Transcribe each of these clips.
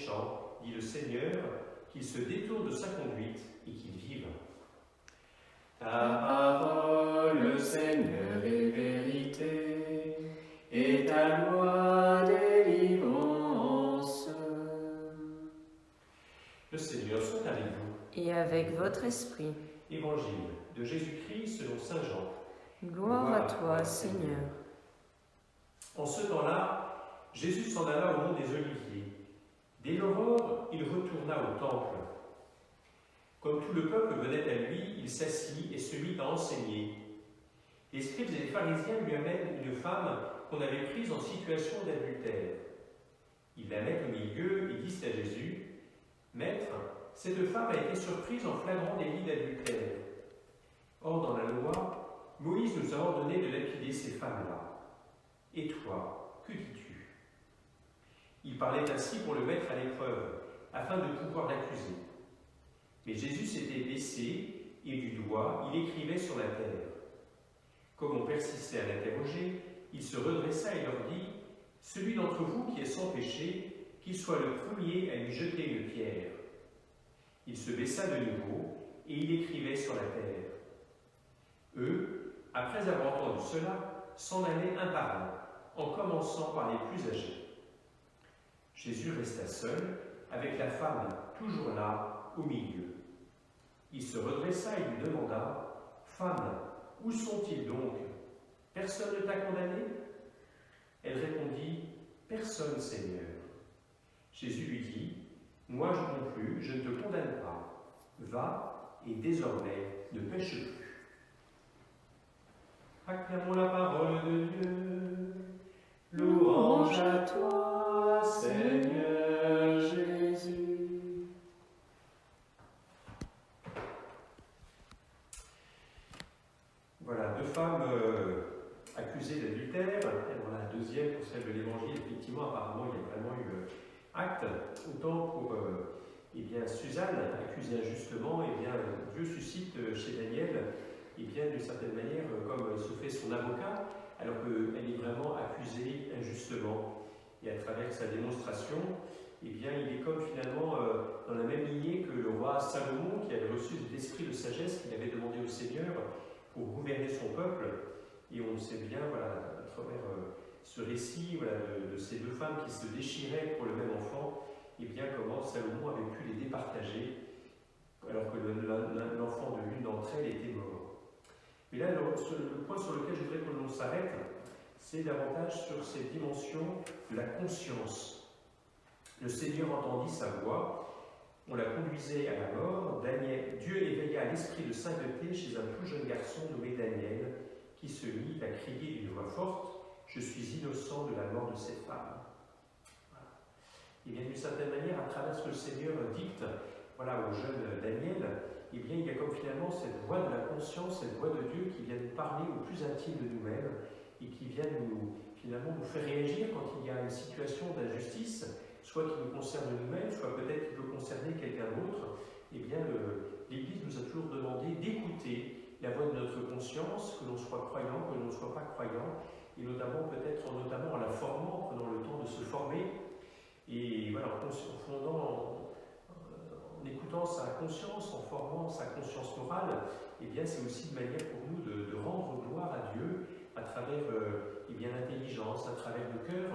méchant, dit le Seigneur, qu'il se détourne de sa conduite et qu'il vive. Ta parole, Seigneur, est vérité, et ta loi délivrance. Le Seigneur soit avec vous. Et avec votre esprit. Évangile de Jésus-Christ selon saint Jean. Gloire à toi, Seigneur. En ce temps-là, Jésus s'en alla au mont des Oliviers. Dès l'aurore, il retourna au temple. Comme tout le peuple venait à lui, il s'assit et se mit à enseigner. Les scribes et les pharisiens lui amènent une femme qu'on avait prise en situation d'adultère. Ils la mettent au milieu et disent à Jésus, « Maître, cette femme a été surprise en flagrant délit d'adultère. Or, dans la loi, Moïse nous a ordonné de lapider ces femmes-là. Et toi, que dis-tu » Il parlait ainsi pour le mettre à l'épreuve, afin de pouvoir l'accuser. Mais Jésus s'était baissé, et du doigt, il écrivait sur la terre. Comme on persistait à l'interroger, il se redressa et leur dit, « Celui d'entre vous qui est sans péché, qu'il soit le premier à lui jeter une pierre. » Il se baissa de nouveau, et il écrivait sur la terre. Eux, après avoir entendu cela, s'en allaient un par un, en commençant par les plus âgés. Jésus resta seul, avec la femme toujours là, au milieu. Il se redressa et lui demanda, « Femme, où sont-ils donc? Personne ne t'a condamné » Elle répondit, « Personne, Seigneur. » Jésus lui dit, « Moi non plus, je ne te condamne pas. Va, et désormais, ne pêche plus. » Acclamons la parole de Dieu. Louange à toi, Seigneur Jésus. Voilà, deux femmes accusées d'adultère. Et voilà, la deuxième, pour celle de l'Évangile, effectivement, apparemment, il y a vraiment eu acte. Autant pour eh bien, Suzanne, accusée injustement, eh bien, Dieu suscite chez Daniel, eh bien, d'une certaine manière, comme se fait son avocat, alors qu'elle est vraiment accusée injustement. Et à travers sa démonstration, eh bien, il est comme finalement dans la même lignée que le roi Salomon, qui avait reçu cet esprit de sagesse qu'il avait demandé au Seigneur pour gouverner son peuple. Et on sait bien, voilà, à travers ce récit voilà, de ces deux femmes qui se déchiraient pour le même enfant, et bien comment Salomon avait pu les départager, alors que l'enfant de l'une d'entre elles était mort. Mais là, le point sur lequel je voudrais que l'on s'arrête, c'est davantage sur cette dimension de la conscience. Le Seigneur entendit sa voix, on la conduisait à la mort. Dieu éveilla l'esprit de sainteté chez un tout jeune garçon nommé Daniel, qui se mit à crier d'une voix forte, « Je suis innocent de la mort de cette femme. » Voilà. Et bien d'une certaine manière, à travers ce que le Seigneur dicte voilà, au jeune Daniel, eh bien, il y a comme finalement cette voix de la conscience, cette voix de Dieu qui vient nous parler au plus intime de nous-mêmes et qui vient finalement nous faire réagir quand il y a une situation d'injustice, soit qui nous concerne nous-mêmes, soit peut-être qui peut concerner quelqu'un d'autre. Eh bien, l'Église nous a toujours demandé d'écouter la voix de notre conscience, que l'on soit croyant, que l'on ne soit pas croyant, et notamment peut-être en la formant, en prenant le temps de se former, et voilà, en écoutant sa conscience, en formant sa conscience morale, eh bien c'est aussi une manière pour nous de rendre gloire à Dieu à travers eh bien, l'intelligence, à travers le cœur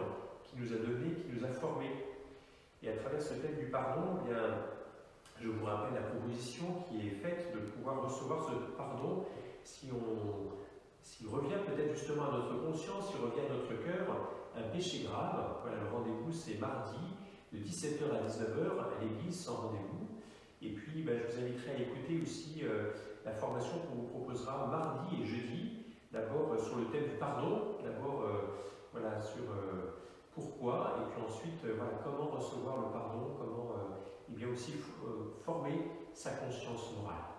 qui nous a donné, qui nous a formés. Et à travers ce thème du pardon, eh bien, je vous rappelle la proposition qui est faite de pouvoir recevoir ce pardon s'il revient peut-être justement à notre conscience, s'il revient à notre cœur, un péché grave. Voilà, le rendez-vous c'est mardi de 17h à 19h à l'église sans rendez-vous. Et puis je vous inviterai à écouter aussi la formation qu'on vous proposera mardi et jeudi, d'abord sur le thème du pardon, d'abord voilà, sur pourquoi, et puis ensuite voilà, comment recevoir le pardon, comment eh bien aussi former sa conscience morale.